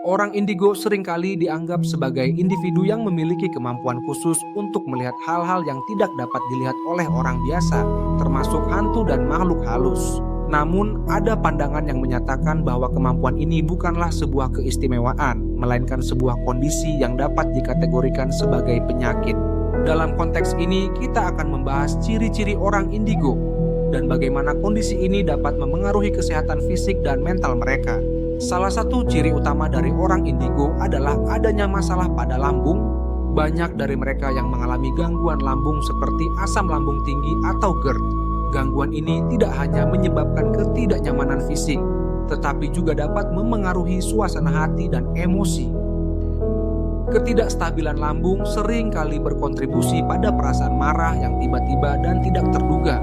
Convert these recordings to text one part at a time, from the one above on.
Orang indigo seringkali dianggap sebagai individu yang memiliki kemampuan khusus untuk melihat hal-hal yang tidak dapat dilihat oleh orang biasa, termasuk hantu dan makhluk halus. Namun, ada pandangan yang menyatakan bahwa kemampuan ini bukanlah sebuah keistimewaan, melainkan sebuah kondisi yang dapat dikategorikan sebagai penyakit. Dalam konteks ini, kita akan membahas ciri-ciri orang indigo dan bagaimana kondisi ini dapat memengaruhi kesehatan fisik dan mental mereka. Salah satu ciri utama dari orang indigo adalah adanya masalah pada lambung. Banyak dari mereka yang mengalami gangguan lambung seperti asam lambung tinggi atau GERD. Gangguan ini tidak hanya menyebabkan ketidaknyamanan fisik, tetapi juga dapat memengaruhi suasana hati dan emosi. Ketidakstabilan lambung sering kali berkontribusi pada perasaan marah yang tiba-tiba dan tidak terduga,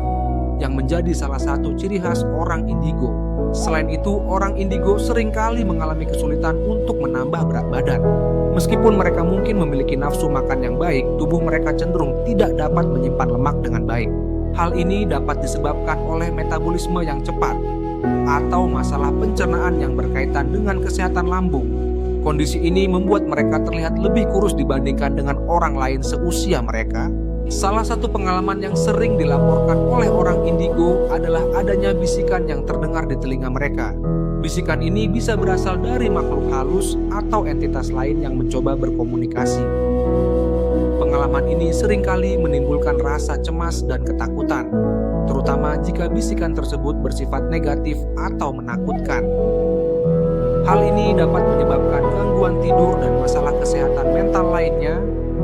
yang menjadi salah satu ciri khas orang indigo. Selain itu, orang indigo seringkali mengalami kesulitan untuk menambah berat badan. Meskipun mereka mungkin memiliki nafsu makan yang baik, tubuh mereka cenderung tidak dapat menyimpan lemak dengan baik. Hal ini dapat disebabkan oleh metabolisme yang cepat atau masalah pencernaan yang berkaitan dengan kesehatan lambung. Kondisi ini membuat mereka terlihat lebih kurus dibandingkan dengan orang lain seusia mereka. Salah satu pengalaman yang sering dilaporkan oleh orang indigo adalah adanya bisikan yang terdengar di telinga mereka. Bisikan ini bisa berasal dari makhluk halus atau entitas lain yang mencoba berkomunikasi. Pengalaman ini seringkali menimbulkan rasa cemas dan ketakutan, terutama jika bisikan tersebut bersifat negatif atau menakutkan. Hal ini dapat menyebabkan gangguan tidur dan masalah kesehatan mental lainnya.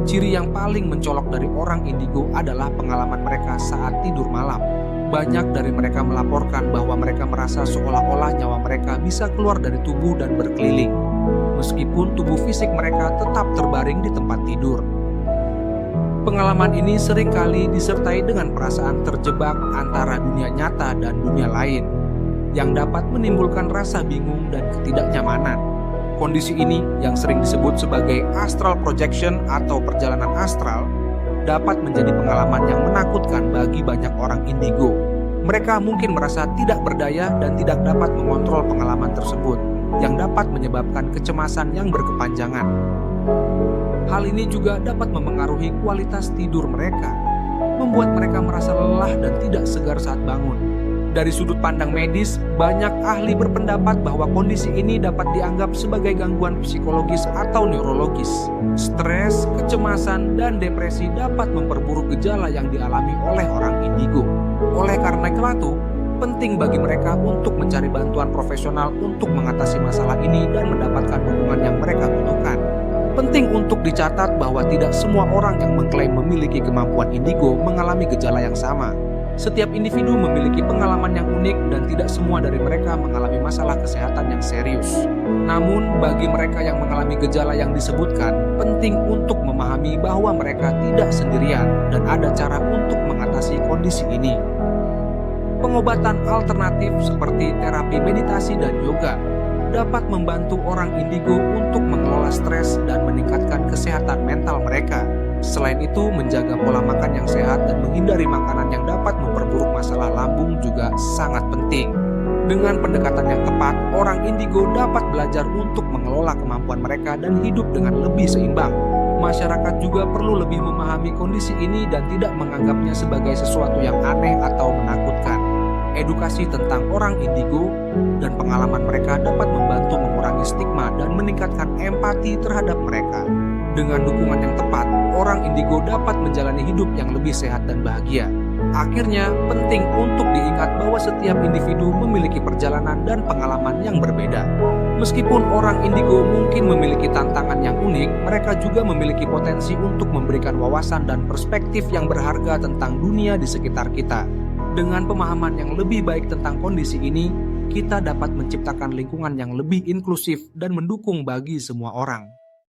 Ciri yang paling mencolok dari orang indigo adalah pengalaman mereka saat tidur malam. Banyak dari mereka melaporkan bahwa mereka merasa seolah-olah nyawa mereka bisa keluar dari tubuh dan berkeliling, meskipun tubuh fisik mereka tetap terbaring di tempat tidur. Pengalaman ini seringkali disertai dengan perasaan terjebak antara dunia nyata dan dunia lain, yang dapat menimbulkan rasa bingung dan ketidaknyamanan. Kondisi ini, yang sering disebut sebagai astral projection atau perjalanan astral, dapat menjadi pengalaman yang menakutkan bagi banyak orang indigo. Mereka mungkin merasa tidak berdaya dan tidak dapat mengontrol pengalaman tersebut, yang dapat menyebabkan kecemasan yang berkepanjangan. Hal ini juga dapat memengaruhi kualitas tidur mereka, membuat mereka merasa lelah dan tidak segar saat bangun. Dari sudut pandang medis, banyak ahli berpendapat bahwa kondisi ini dapat dianggap sebagai gangguan psikologis atau neurologis. Stres, kecemasan, dan depresi dapat memperburuk gejala yang dialami oleh orang indigo. Oleh karena itu, penting bagi mereka untuk mencari bantuan profesional untuk mengatasi masalah ini dan mendapatkan dukungan yang mereka butuhkan. Penting untuk dicatat bahwa tidak semua orang yang mengklaim memiliki kemampuan indigo mengalami gejala yang sama. Setiap individu memiliki pengalaman yang unik dan tidak semua dari mereka mengalami masalah kesehatan yang serius. Namun, bagi mereka yang mengalami gejala yang disebutkan, penting untuk memahami bahwa mereka tidak sendirian dan ada cara untuk mengatasi kondisi ini. Pengobatan alternatif seperti terapi meditasi dan yoga dapat membantu orang indigo untuk mengelola stres dan meningkatkan kesehatan mental mereka. Selain itu, menjaga pola makan yang sehat dan menghindari makanan yang dapat memperburuk masalah lambung juga sangat penting. Dengan pendekatan yang tepat, orang indigo dapat belajar untuk mengelola kemampuan mereka dan hidup dengan lebih seimbang. Masyarakat juga perlu lebih memahami kondisi ini dan tidak menganggapnya sebagai sesuatu yang aneh atau menakutkan. Edukasi tentang orang indigo dan pengalaman mereka dapat membantu mengurangi stigma dan meningkatkan empati terhadap mereka. Dengan dukungan yang tepat, orang indigo dapat menjalani hidup yang lebih sehat dan bahagia. Akhirnya, penting untuk diingat bahwa setiap individu memiliki perjalanan dan pengalaman yang berbeda. Meskipun orang indigo mungkin memiliki tantangan yang unik, mereka juga memiliki potensi untuk memberikan wawasan dan perspektif yang berharga tentang dunia di sekitar kita. Dengan pemahaman yang lebih baik tentang kondisi ini, kita dapat menciptakan lingkungan yang lebih inklusif dan mendukung bagi semua orang.